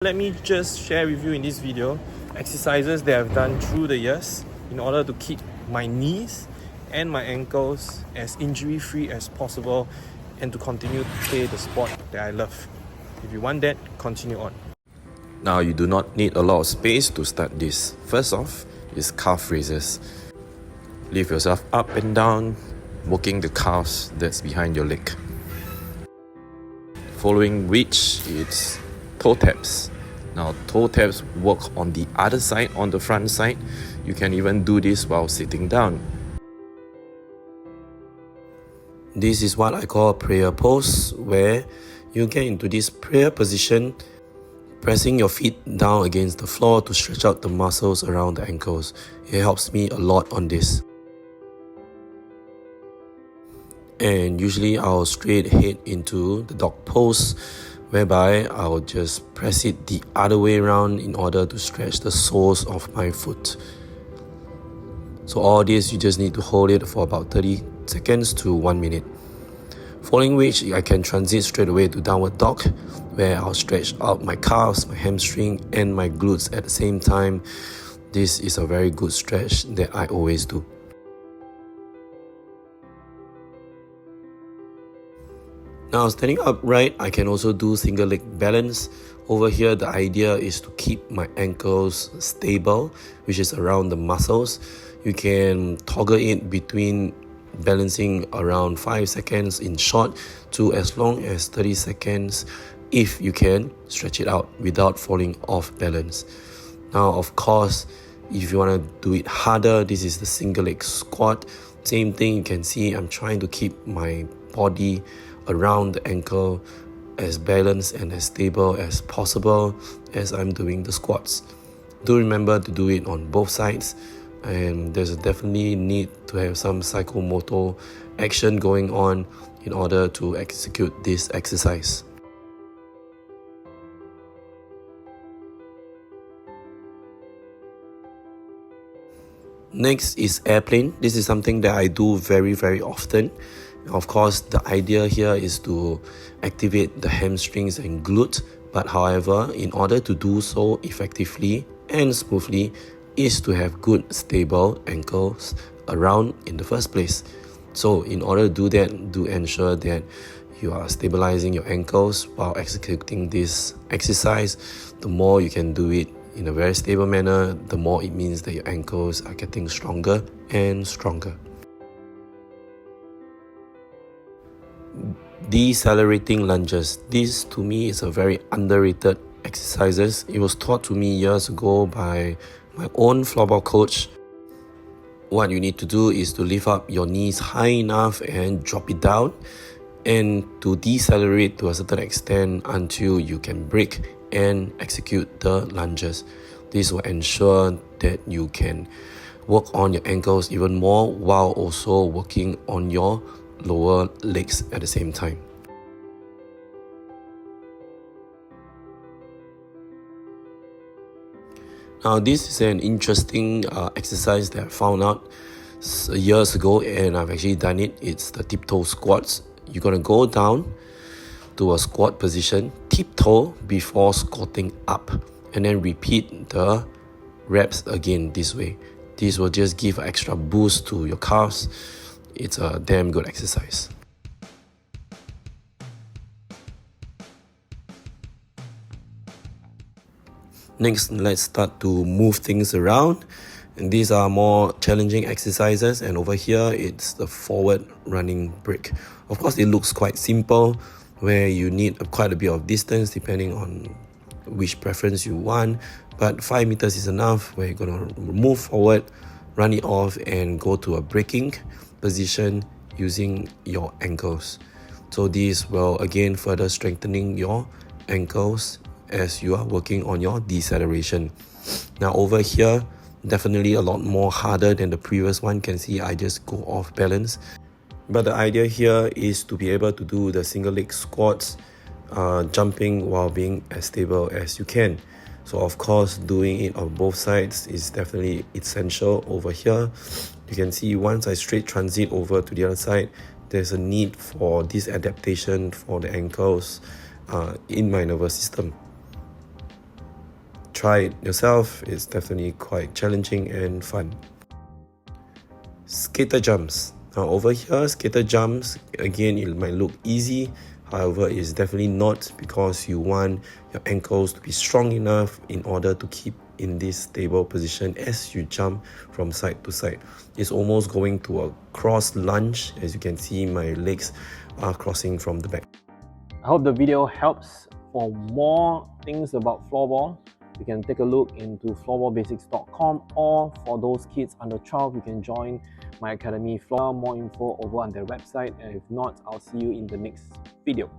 Let me just share with you in this video exercises that I've done through the years in order to keep my knees and my ankles as injury free as possible and to continue to play the sport that I love. If you want that, continue on. Now you do not need a lot of space to start this. First off is calf raises. Lift yourself up and down, working the calves that's behind your leg. Following which it's toe taps. Now toe taps work on the other side, on the front side. You can even do this while sitting down. This is what I call prayer pose, where you get into this prayer position, pressing your feet down against the floor to stretch out the muscles around the ankles. It helps me a lot on this. And usually I'll straight head into the dog pose, whereby I'll just press it the other way around in order to stretch the soles of my foot. So all this, you just need to hold it for about 30 seconds to 1 minute. Following which, I can transit straight away to downward dog, where I'll stretch out my calves, my hamstring and my glutes at the same time. This is a very good stretch that I always do. Now standing upright, I can also do single leg balance. Over here, the idea is to keep my ankles stable, which is around the muscles. You can toggle it between balancing around 5 seconds in short to as long as 30 seconds if you can stretch it out without falling off balance. Now, of course, if you want to do it harder, this is the single leg squat. Same thing, you can see I'm trying to keep my body around the ankle as balanced and as stable as possible as I'm doing the squats. Do remember to do it on both sides, and there's definitely need to have some psychomotor action going on in order to execute this exercise. Next is airplane. This is something that I do very often. Of course, the idea here is to activate the hamstrings and glutes, but however, in order to do so effectively and smoothly is to have good stable ankles around in the first place. So in order to do that, do ensure that you are stabilizing your ankles while executing this exercise. The more you can do it in a very stable manner, the more it means that your ankles are getting stronger and stronger. Decelerating lunges. This to me is a very underrated exercise. It was taught to me years ago by my own floorball coach. What you need to do is to lift up your knees high enough and drop it down, and to decelerate to a certain extent until you can break and execute the lunges. This will ensure that you can work on your ankles even more while also working on your lower legs at the same time. Now this is an interesting exercise that I found out years ago, and I've actually done it. It's the tiptoe squats. You're going to go down to a squat position, tiptoe before squatting up, and then repeat the reps again this way. This will just give an extra boost to your calves. It's a damn good exercise. Next, let's start to move things around. And these are more challenging exercises, and over here it's the forward running brick. Of course, it looks quite simple, where you need quite a bit of distance depending on which preference you want, but 5 meters is enough, where you're going to move forward, run it off and go to a braking position using your ankles. So this will again further strengthening your ankles as you are working on your deceleration. Now over here, definitely a lot more harder than the previous one. You can see I just go off balance, but the idea here is to be able to do the single leg squats, jumping while being as stable as you can. So of course, doing it on both sides is definitely essential. Over here, you can see once I straight transit over to the other side, there's a need for this adaptation for the ankles in my nervous system. try it yourself. It's definitely quite challenging and fun. Skater jumps. Now over here, skater jumps, again, it might look easy. However, it's definitely not, because you want your ankles to be strong enough in order to keep in this stable position as you jump from side to side. It's almost going to a cross lunge. As you can see, my legs are crossing from the back. I hope the video helps. For more things about floorball, you can take a look into floorballbasics.com, or for those kids under 12, you can join my academy. More info over on their website, and if not, I'll see you in the next video.